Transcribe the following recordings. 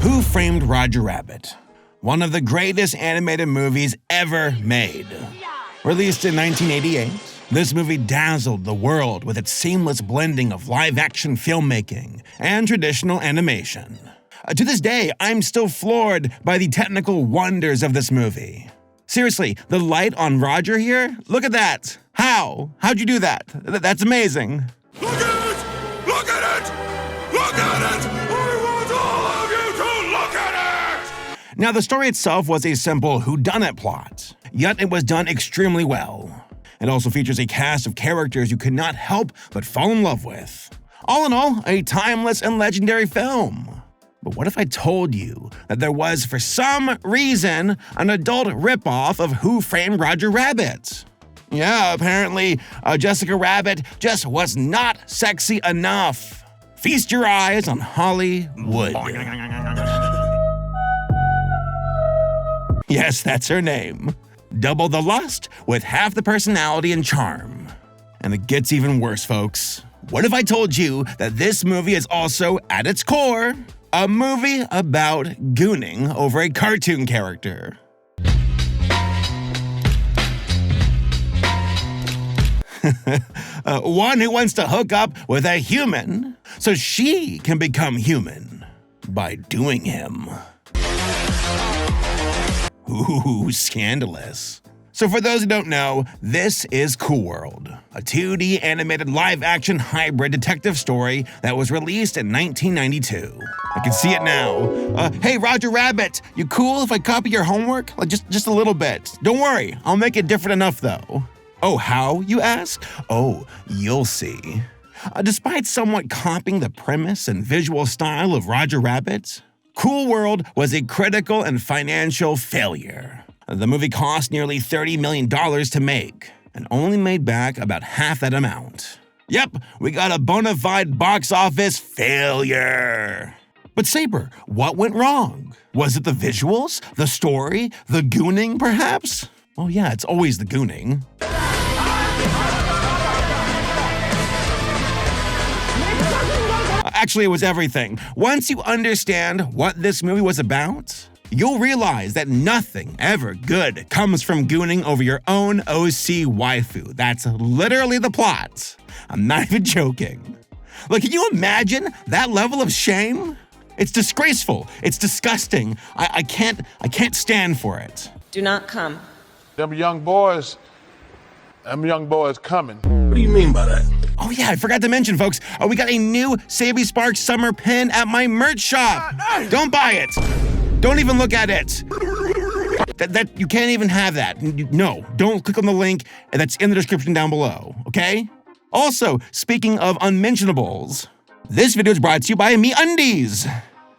Who Framed Roger Rabbit? One of the greatest animated movies ever made. Released in 1988, this movie dazzled the world with its seamless blending of live-action filmmaking and traditional animation. To this day, I'm still floored by the technical wonders of this movie. Seriously, the light on Roger here? Look at that! How? How'd you do that? That's amazing. Look at it! Look at it! Look at it! I want all of you to look at it! Now, the story itself was a simple whodunit plot, yet it was done extremely well. It also features a cast of characters you could not help but fall in love with. All in all, a timeless and legendary film. But what if I told you that there was, for some reason, an adult ripoff of Who Framed Roger Rabbit? Yeah, apparently, Jessica Rabbit just was not sexy enough. Feast your eyes on Hollywood. Yes, that's her name. Double the lust with half the personality and charm. And it gets even worse, folks. What if I told you that this movie is also, at its core, a movie about gooning over a cartoon character? One who wants to hook up with a human so she can become human by doing him. Ooh, scandalous. So for those who don't know, this is Cool World, a 2D animated live-action hybrid detective story that was released in 1992. I can see it now. Hey, Roger Rabbit, you cool if I copy your homework? Like just a little bit. Don't worry, I'll make it different enough though. Oh, how, you ask? Oh, you'll see. Despite somewhat copying the premise and visual style of Roger Rabbit, Cool World was a critical and financial failure. The movie cost nearly $30 million to make, and only made back about half that amount. Yep, we got a bona fide box office failure. But Saber, what went wrong? Was it the visuals, the story, the gooning, perhaps? Oh yeah, it's always the gooning. Actually, it was everything. Once you understand what this movie was about, you'll realize that nothing ever good comes from gooning over your own OC waifu. That's literally the plot. I'm not even joking. Look, can you imagine that level of shame? It's disgraceful. It's disgusting. I can't stand for it. Do not come. Them young boys coming. What do you mean by that? Oh yeah, I forgot to mention, folks, we got a new Saberspark summer pin at my merch shop. Don't buy it. Don't even look at it. That you can't even have that. No, don't click on the link that's in the description down below, okay? Also, speaking of unmentionables, this video is brought to you by MeUndies.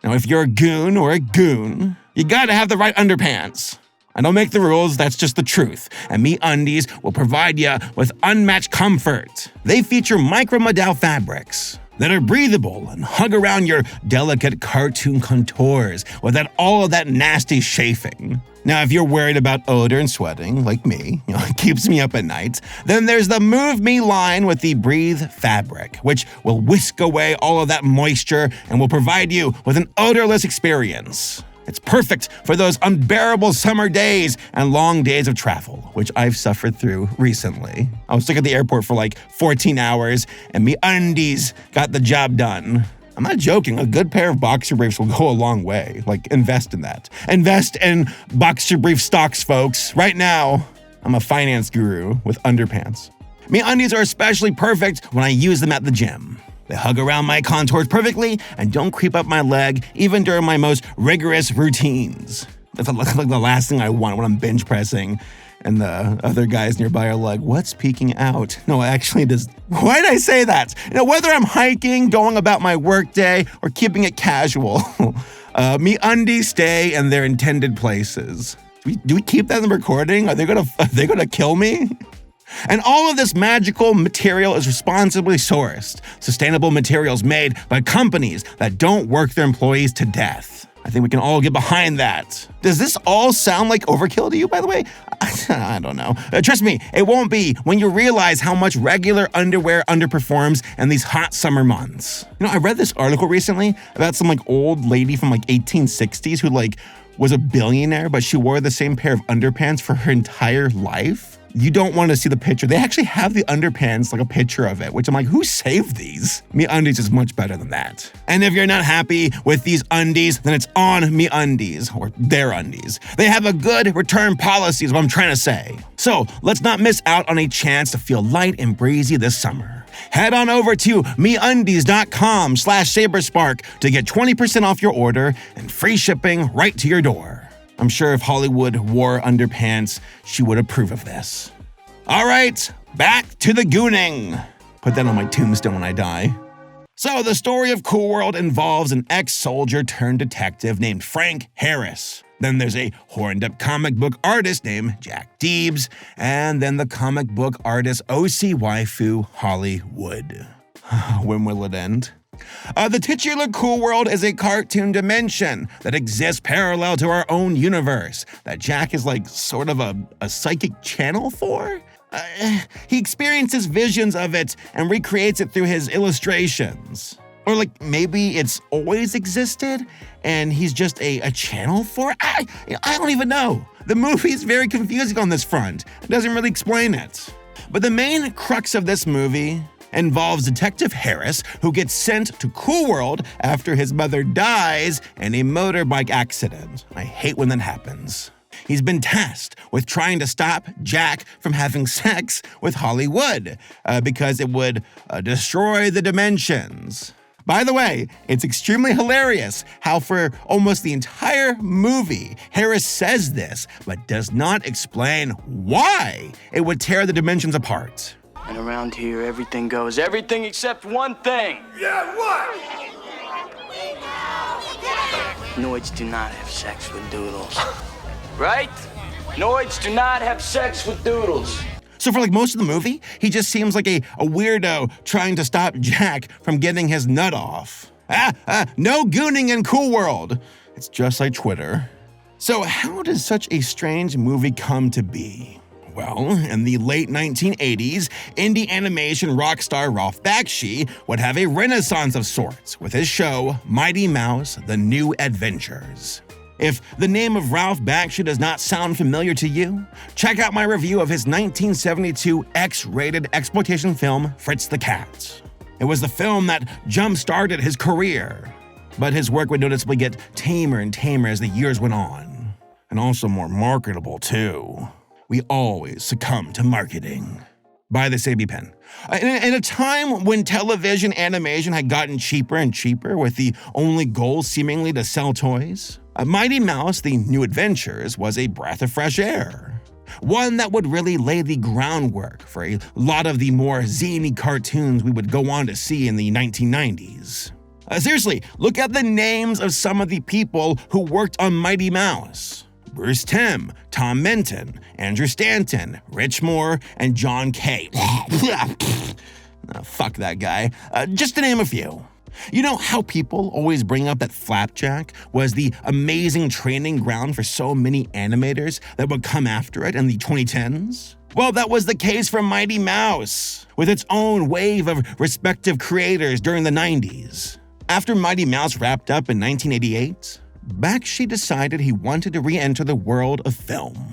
Now, if you're a goon or a goon, you gotta have the right underpants. I don't make the rules, that's just the truth. And MeUndies will provide you with unmatched comfort. They feature micromodal fabrics that are breathable and hug around your delicate cartoon contours without all of that nasty chafing. Now, if you're worried about odor and sweating, like me, it keeps me up at night, then there's the Move Me line with the Breathe fabric, which will whisk away all of that moisture and will provide you with an odorless experience. It's perfect for those unbearable summer days and long days of travel, which I've suffered through recently. I was stuck at the airport for like 14 hours, and MeUndies got the job done. I'm not joking, a good pair of boxer briefs will go a long way. Like, invest in that. Invest in boxer brief stocks, folks. Right now, I'm a finance guru with underpants. MeUndies are especially perfect when I use them at the gym. They hug around my contours perfectly and don't creep up my leg, even during my most rigorous routines. That's like the last thing I want when I'm bench pressing and the other guys nearby are like, what's peeking out? No, actually, why did I say that? Whether I'm hiking, going about my workday, or keeping it casual, MeUndies stay in their intended places. Do we keep that in the recording? Are they gonna kill me? And all of this magical material is responsibly sourced, sustainable materials made by companies that don't work their employees to death. I think we can all get behind that. Does this all sound like overkill to you, by the way? I don't know. Trust me, it won't be when you realize how much regular underwear underperforms in these hot summer months. I read this article recently about some old lady from 1860s who was a billionaire, but she wore the same pair of underpants for her entire life. You don't want to see the picture. They actually have the underpants, a picture of it, which I'm who saved these? MeUndies is much better than that. And if you're not happy with these undies, then it's on MeUndies, or their undies. They have a good return policy is what I'm trying to say. So let's not miss out on a chance to feel light and breezy this summer. Head on over to MeUndies.com/Saberspark to get 20% off your order and free shipping right to your door. I'm sure if Hollywood wore underpants, she would approve of this. All right, back to the gooning. Put that on my tombstone when I die. So the story of Cool World involves an ex-soldier turned detective named Frank Harris. Then there's a horned-up comic book artist named Jack Deebs, and then the comic book artist OC waifu Hollywood. When will it end? The titular Cool World is a cartoon dimension that exists parallel to our own universe that Jack is sort of a psychic channel for. He experiences visions of it and recreates it through his illustrations. Or maybe it's always existed and he's just a channel for it? I don't even know. The movie is very confusing on this front. It doesn't really explain it. But the main crux of this movie involves Detective Harris, who gets sent to Cool World after his mother dies in a motorbike accident. I hate when that happens. He's been tasked with trying to stop Jack from having sex with Hollywood because it would destroy the dimensions. By the way, it's extremely hilarious how for almost the entire movie, Harris says this, but does not explain why it would tear the dimensions apart. And around here, everything goes. Everything except one thing. Yeah, what? Noids do not have sex with doodles. Right? Noids do not have sex with doodles. So for most of the movie, he just seems like a weirdo trying to stop Jack from getting his nut off. No gooning in Cool World. It's just like Twitter. So how does such a strange movie come to be? Well, in the late 1980s, indie animation rock star Ralph Bakshi would have a renaissance of sorts with his show Mighty Mouse: The New Adventures. If the name of Ralph Bakshi does not sound familiar to you, check out my review of his 1972 X-rated exploitation film Fritz the Cat. It was the film that jump-started his career, but his work would noticeably get tamer and tamer as the years went on, and also more marketable too. We always succumb to marketing. Buy this AB pen. In a time when television animation had gotten cheaper and cheaper with the only goal seemingly to sell toys, Mighty Mouse: The New Adventures was a breath of fresh air. One that would really lay the groundwork for a lot of the more zany cartoons we would go on to see in the 1990s. Seriously, look at the names of some of the people who worked on Mighty Mouse. Bruce Timm, Tom Minton, Andrew Stanton, Rich Moore, and John Kay. Fuck that guy. Just to name a few. You know how people always bring up that Flapjack was the amazing training ground for so many animators that would come after it in the 2010s? Well, that was the case for Mighty Mouse, with its own wave of respective creators during the 90s. After Mighty Mouse wrapped up in 1988, Bakshi decided he wanted to re-enter the world of film.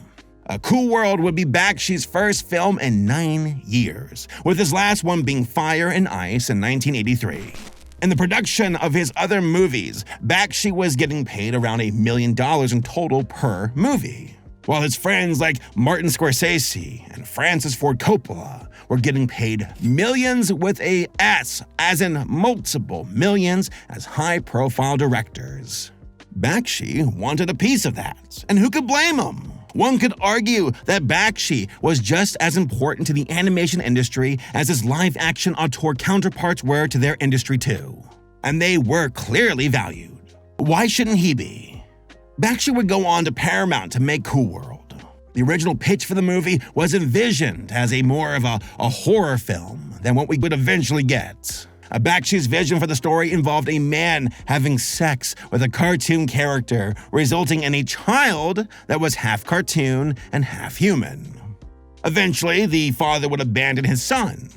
Cool World would be Bakshi's first film in 9 years, with his last one being Fire and Ice in 1983. In the production of his other movies, Bakshi was getting paid around $1 million in total per movie, while his friends like Martin Scorsese and Francis Ford Coppola were getting paid millions with a S, as in multiple millions, as high-profile directors. Bakshi wanted a piece of that, and who could blame him? One could argue that Bakshi was just as important to the animation industry as his live-action auteur counterparts were to their industry too. And they were clearly valued. Why shouldn't he be? Bakshi would go on to Paramount to make Cool World. The original pitch for the movie was envisioned as more of a horror film than what we would eventually get. Bakshi's vision for the story involved a man having sex with a cartoon character, resulting in a child that was half cartoon and half human. Eventually, the father would abandon his son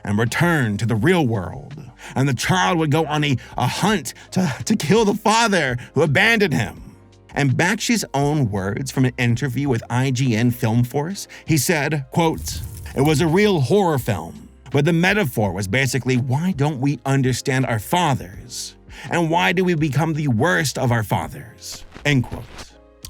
and return to the real world, and the child would go on a hunt to kill the father who abandoned him. In Bakshi's own words from an interview with IGN Film Force, he said, quote, "It was a real horror film, but the metaphor was basically, why don't we understand our fathers? And why do we become the worst of our fathers?" End quote.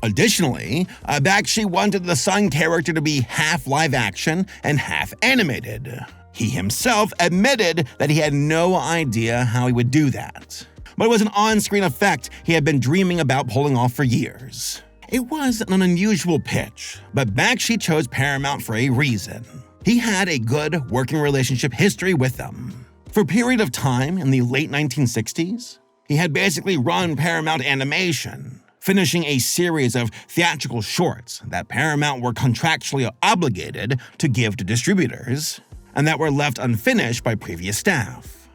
Additionally, Bakshi wanted the son character to be half live action and half animated. He himself admitted that he had no idea how he would do that, but it was an on-screen effect he had been dreaming about pulling off for years. It was an unusual pitch, but Bakshi chose Paramount for a reason. He had a good working relationship history with them. For a period of time in the late 1960s, he had basically run Paramount Animation, finishing a series of theatrical shorts that Paramount were contractually obligated to give to distributors, and that were left unfinished by previous staff.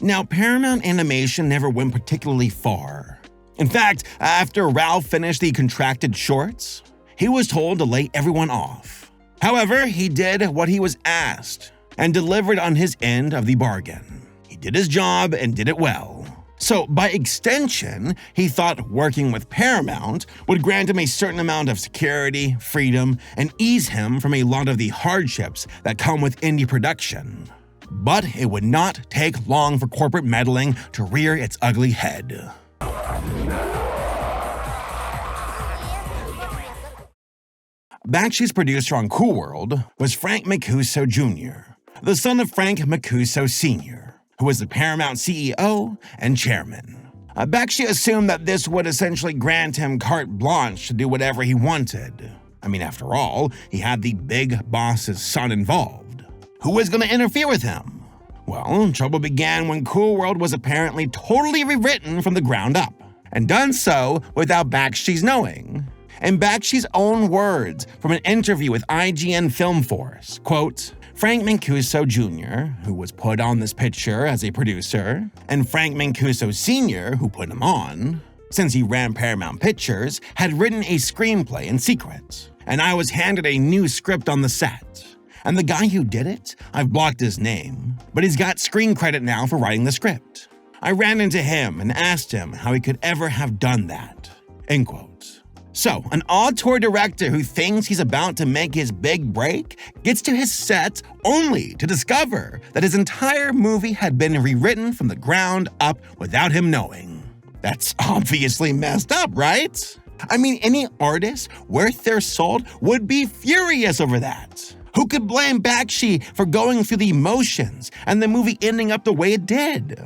Now, Paramount Animation never went particularly far. In fact, after Ralph finished the contracted shorts, he was told to lay everyone off. However, he did what he was asked and delivered on his end of the bargain. He did his job and did it well. So, by extension, he thought working with Paramount would grant him a certain amount of security, freedom, and ease him from a lot of the hardships that come with indie production. But it would not take long for corporate meddling to rear its ugly head. Bakshi's producer on Cool World was Frank Mancuso Jr., the son of Frank Mancuso Sr., who was the Paramount CEO and chairman. Bakshi assumed that this would essentially grant him carte blanche to do whatever he wanted. I mean, after all, he had the big boss's son involved. Who was going to interfere with him? Well, trouble began when Cool World was apparently totally rewritten from the ground up, and done so without Bakshi's knowing. In Bakshi's own words from an interview with IGN Film Force, quote, "Frank Mancuso Jr., who was put on this picture as a producer, and Frank Mancuso Sr., who put him on, since he ran Paramount Pictures, had written a screenplay in secret, and I was handed a new script on the set. And the guy who did it, I've blocked his name, but he's got screen credit now for writing the script. I ran into him and asked him how he could ever have done that." End quote. So, an auteur director who thinks he's about to make his big break gets to his set only to discover that his entire movie had been rewritten from the ground up without him knowing. That's obviously messed up, right? I mean, any artist worth their salt would be furious over that. Who could blame Bakshi for going through the motions and the movie ending up the way it did?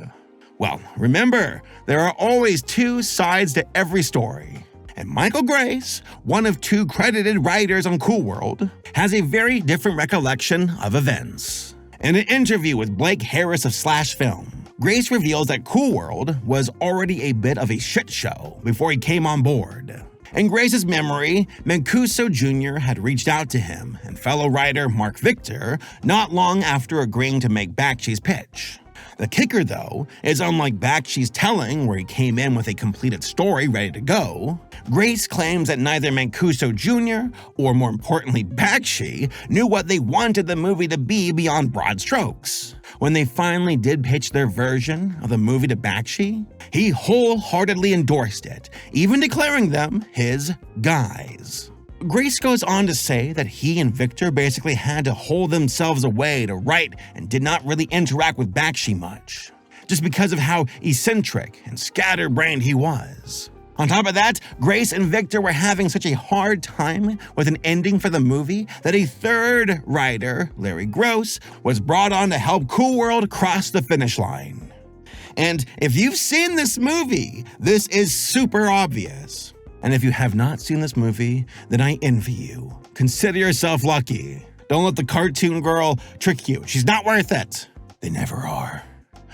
Well, remember, there are always two sides to every story. And Michael Grace, one of two credited writers on Cool World, has a very different recollection of events. In an interview with Blake Harris of Slash Film, Grace reveals that Cool World was already a bit of a shit show before he came on board. In Grace's memory, Mancuso Jr. had reached out to him and fellow writer Mark Viktor not long after agreeing to make Bakshi's pitch. The kicker, though, is unlike Bakshi's telling, where he came in with a completed story ready to go, Grace claims that neither Mancuso Jr. or, more importantly, Bakshi knew what they wanted the movie to be beyond broad strokes. When they finally did pitch their version of the movie to Bakshi, he wholeheartedly endorsed it, even declaring them his guys. Grace goes on to say that he and Viktor basically had to hold themselves away to write and did not really interact with Bakshi much, just because of how eccentric and scatterbrained he was. On top of that, Grace and Viktor were having such a hard time with an ending for the movie that a third writer, Larry Gross, was brought on to help Cool World cross the finish line. And if you've seen this movie, this is super obvious. And if you have not seen this movie, then I envy you. Consider yourself lucky. Don't let the cartoon girl trick you. She's not worth it. They never are.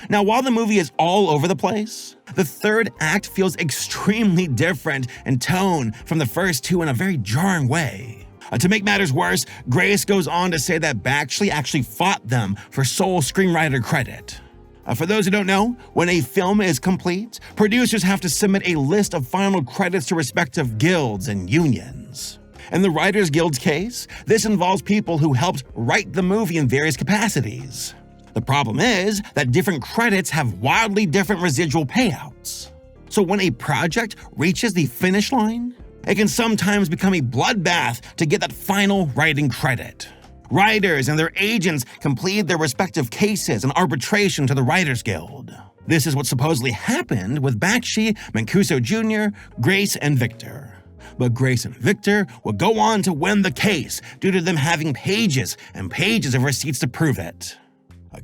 Now, while the movie is all over the place, the third act feels extremely different in tone from the first two in a very jarring way. To make matters worse, Grace goes on to say that Bakshi actually fought them for sole screenwriter credit. For those who don't know, when a film is complete, producers have to submit a list of final credits to respective guilds and unions. In the Writers Guild's case, this involves people who helped write the movie in various capacities. The problem is that different credits have wildly different residual payouts. So when a project reaches the finish line, it can sometimes become a bloodbath to get that final writing credit. Writers and their agents can plead their respective cases in arbitration to the Writers Guild. This is what supposedly happened with Bakshi, Mancuso Jr., Grace, and Viktor. But Grace and Viktor would go on to win the case due to them having pages and pages of receipts to prove it.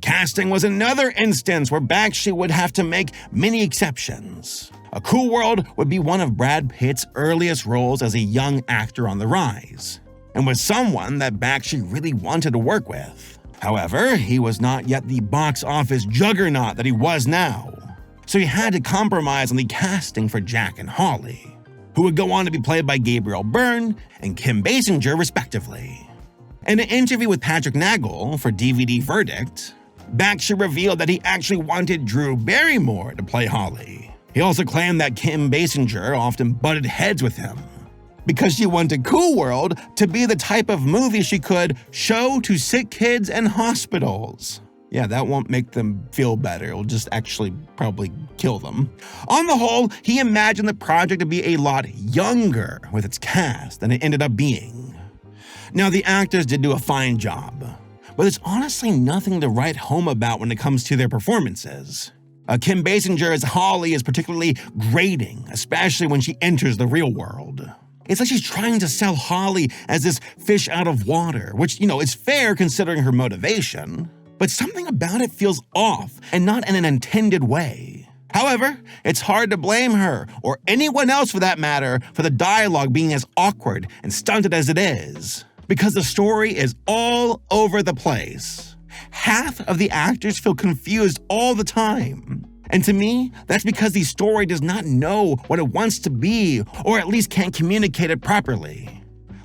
Casting was another instance where Bakshi would have to make many exceptions. A Cool World would be one of Brad Pitt's earliest roles as a young actor on the rise, and was someone that Bakshi really wanted to work with. However, he was not yet the box office juggernaut that he was now, so he had to compromise on the casting for Jack and Holly, who would go on to be played by Gabriel Byrne and Kim Basinger respectively. In an interview with Patrick Nagel for DVD Verdict, Bakshi revealed that he actually wanted Drew Barrymore to play Holly. He also claimed that Kim Basinger often butted heads with him, because she wanted Cool World to be the type of movie she could show to sick kids and hospitals. Yeah, that won't make them feel better. It'll just actually probably kill them. On the whole, he imagined the project to be a lot younger with its cast than it ended up being. Now, the actors did do a fine job, but there's honestly nothing to write home about when it comes to their performances. Kim Basinger as Holly is particularly grating, especially when she enters the real world. It's like she's trying to sell Holly as this fish out of water, which, is fair considering her motivation, but something about it feels off and not in an intended way. However, it's hard to blame her, or anyone else for that matter, for the dialogue being as awkward and stunted as it is, because the story is all over the place. Half of the actors feel confused all the time. And to me, that's because the story does not know what it wants to be, or at least can't communicate it properly.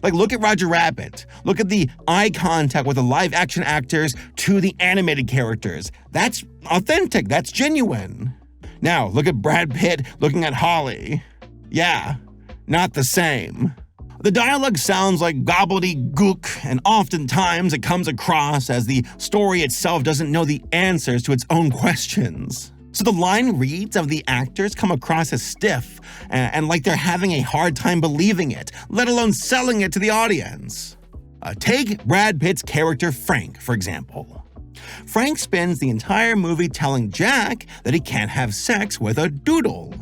Like, look at Roger Rabbit. Look at the eye contact with the live-action actors to the animated characters. That's authentic. That's genuine. Now, look at Brad Pitt looking at Holly. Yeah, not the same. The dialogue sounds like gobbledygook, and oftentimes it comes across as the story itself doesn't know the answers to its own questions. So the line reads of the actors come across as stiff and like they're having a hard time believing it, let alone selling it to the audience. Take Brad Pitt's character Frank, for example. Frank spends the entire movie telling Jack that he can't have sex with a doodle.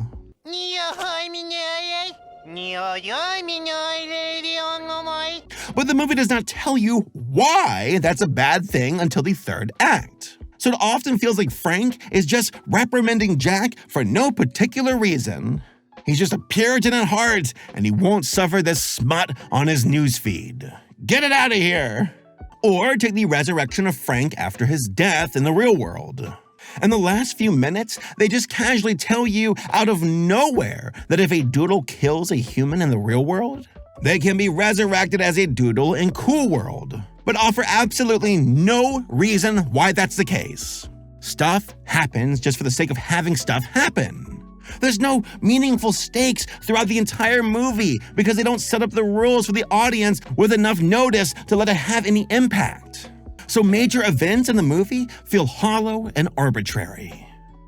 But the movie does not tell you why that's a bad thing until the third act. So it often feels like Frank is just reprimanding Jack for no particular reason. He's just a Puritan at heart, and he won't suffer this smut on his newsfeed. Get it out of here! Or take the resurrection of Frank after his death in the real world. In the last few minutes, they just casually tell you out of nowhere that if a doodle kills a human in the real world, they can be resurrected as a doodle in Cool World, but offer absolutely no reason why that's the case. Stuff happens just for the sake of having stuff happen. There's no meaningful stakes throughout the entire movie because they don't set up the rules for the audience with enough notice to let it have any impact. So major events in the movie feel hollow and arbitrary.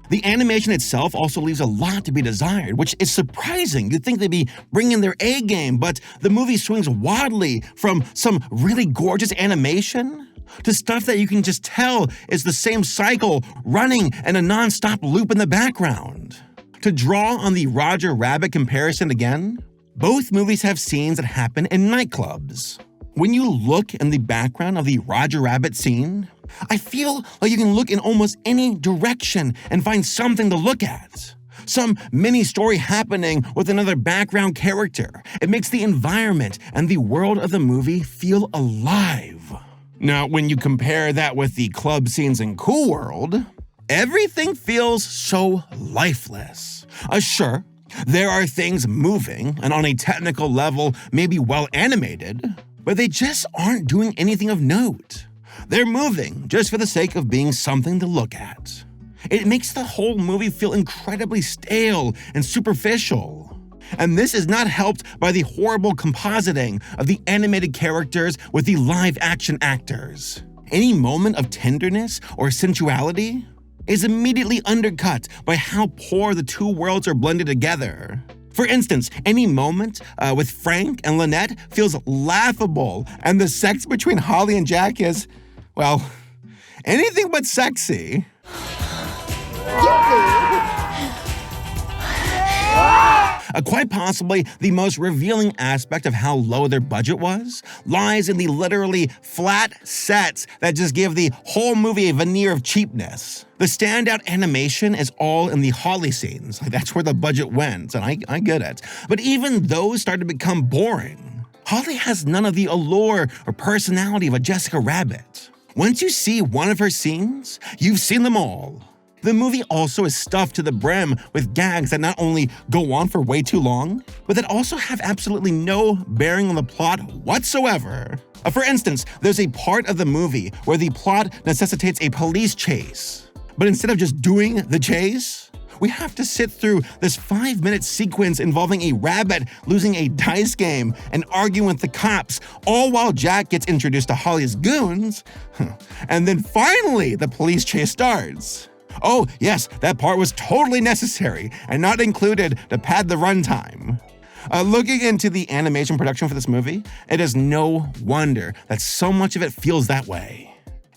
The animation itself also leaves a lot to be desired, which is surprising. You'd think they'd be bringing their A game, but the movie swings wildly from some really gorgeous animation to stuff that you can just tell is the same cycle running in a non-stop loop in the background. To draw on the Roger Rabbit comparison again, both movies have scenes that happen in nightclubs. When you look in the background of the Roger Rabbit scene, I feel like you can look in almost any direction and find something to look at. Some mini story happening with another background character. It makes the environment and the world of the movie feel alive. Now, when you compare that with the club scenes in Cool World, everything feels so lifeless. Sure, there are things moving and on a technical level maybe well animated, but they just aren't doing anything of note. They're moving just for the sake of being something to look at. It makes the whole movie feel incredibly stale and superficial. And this is not helped by the horrible compositing of the animated characters with the live-action actors. Any moment of tenderness or sensuality is immediately undercut by how poor the two worlds are blended together. For instance, any moment with Frank and Lynette feels laughable, and the sex between Holly and Jack is, well, anything but sexy. Quite possibly the most revealing aspect of how low their budget was lies in the literally flat sets that just give the whole movie a veneer of cheapness. The standout animation is all in the Holly scenes. That's where the budget went, and I get it. But even those start to become boring. Holly has none of the allure or personality of a Jessica Rabbit. Once you see one of her scenes, you've seen them all. The movie also is stuffed to the brim with gags that not only go on for way too long, but that also have absolutely no bearing on the plot whatsoever. For instance, there's a part of the movie where the plot necessitates a police chase. But instead of just doing the chase, we have to sit through this 5-minute sequence involving a rabbit losing a dice game and arguing with the cops, all while Jack gets introduced to Holly's goons. And then finally, the police chase starts. Oh, yes, that part was totally necessary and not included to pad the runtime. Looking into the animation production for this movie, it is no wonder that so much of it feels that way.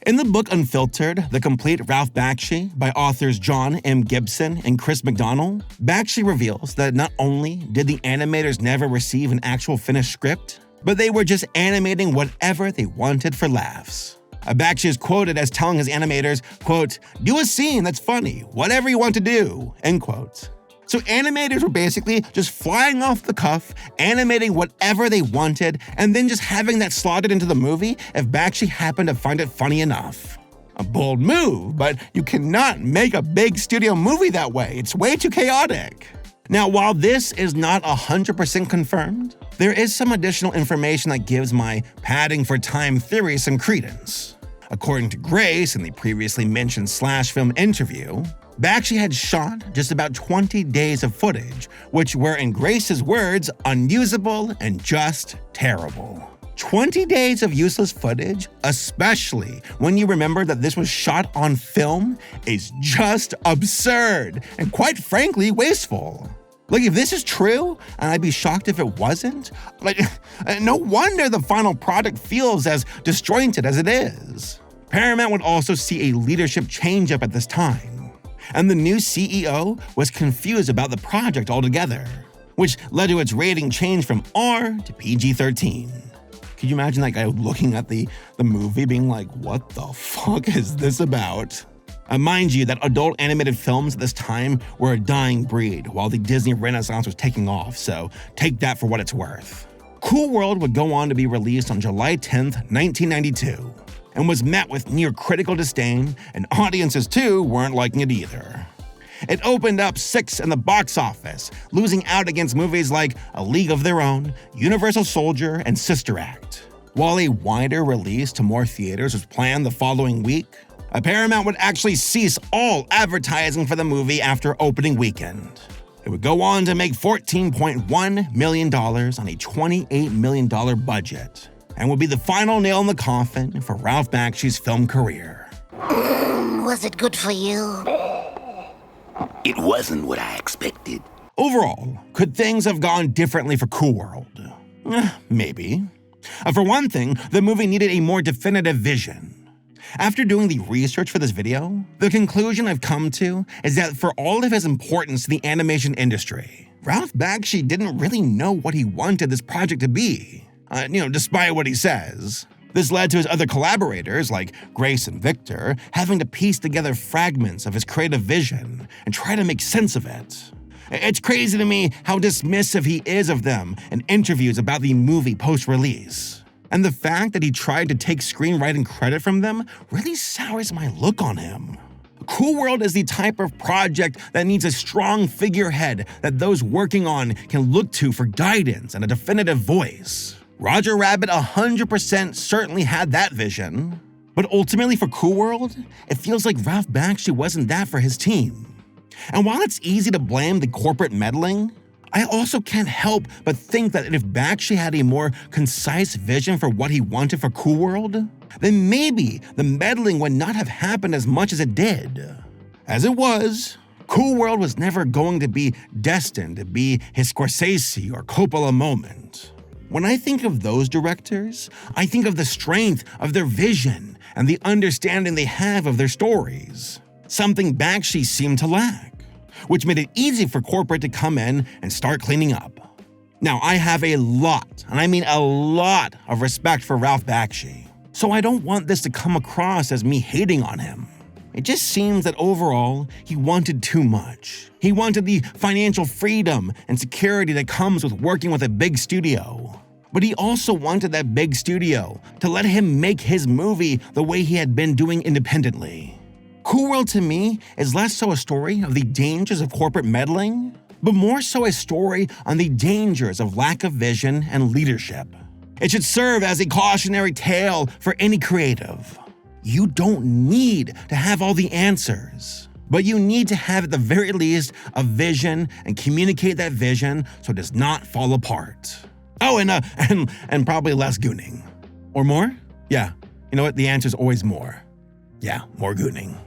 In the book Unfiltered, The Complete Ralph Bakshi by authors John M. Gibson and Chris McDonnell, Bakshi reveals that not only did the animators never receive an actual finished script, but they were just animating whatever they wanted for laughs. Bakshi is quoted as telling his animators, quote, "Do a scene that's funny, whatever you want to do," end quote. So animators were basically just flying off the cuff, animating whatever they wanted, and then just having that slotted into the movie if Bakshi happened to find it funny enough. A bold move, but you cannot make a big studio movie that way. It's way too chaotic. Now, while this is not 100% confirmed, there is some additional information that gives my padding for time theory some credence. According to Grace in the previously mentioned Slash Film interview, Bakshi had shot just about 20 days of footage, which were, in Grace's words, unusable and just terrible. 20 days of useless footage, especially when you remember that this was shot on film, is just absurd and quite frankly wasteful. Like, if this is true, and I'd be shocked if it wasn't, no wonder the final product feels as disjointed as it is. Paramount would also see a leadership change-up at this time, and the new CEO was confused about the project altogether, which led to its rating change from R to PG-13. Could you imagine that guy looking at the movie being like, what the fuck is this about? Mind you that adult animated films at this time were a dying breed while the Disney Renaissance was taking off, so take that for what it's worth. Cool World would go on to be released on July 10th, 1992, and was met with near critical disdain, and audiences too weren't liking it either. It opened up 6th in the box office, losing out against movies like A League of Their Own, Universal Soldier, and Sister Act. While a wider release to more theaters was planned the following week, Paramount would actually cease all advertising for the movie after opening weekend. It would go on to make $14.1 million on a $28 million budget, and would be the final nail in the coffin for Ralph Bakshi's film career. Was it good for you? It wasn't what I expected. Overall, could things have gone differently for Cool World? Maybe. For one thing, the movie needed a more definitive vision. After doing the research for this video, the conclusion I've come to is that for all of his importance to the animation industry, Ralph Bakshi didn't really know what he wanted this project to be, despite what he says. This led to his other collaborators, like Grace and Viktor, having to piece together fragments of his creative vision and try to make sense of it. It's crazy to me how dismissive he is of them in interviews about the movie post-release. And the fact that he tried to take screenwriting credit from them really sours my look on him. Cool World is the type of project that needs a strong figurehead that those working on can look to for guidance and a definitive voice. Roger Rabbit 100% certainly had that vision. But ultimately for Cool World, it feels like Ralph Bakshi wasn't that for his team. And while it's easy to blame the corporate meddling, I also can't help but think that if Bakshi had a more concise vision for what he wanted for Cool World, then maybe the meddling would not have happened as much as it did. As it was, Cool World was never going to be destined to be his Scorsese or Coppola moment. When I think of those directors, I think of the strength of their vision and the understanding they have of their stories, something Bakshi seemed to lack, which made it easy for corporate to come in and start cleaning up. Now, I have a lot, and I mean a lot, of respect for Ralph Bakshi, so I don't want this to come across as me hating on him. It just seems that overall, he wanted too much. He wanted the financial freedom and security that comes with working with a big studio. But he also wanted that big studio to let him make his movie the way he had been doing independently. Cool World to me is less so a story of the dangers of corporate meddling, but more so a story on the dangers of lack of vision and leadership. It should serve as a cautionary tale for any creative. You don't need to have all the answers, but you need to have at the very least a vision and communicate that vision so it does not fall apart. Oh, and probably less gooning. Or more? Yeah, you know what? The answer is always more. Yeah, more gooning.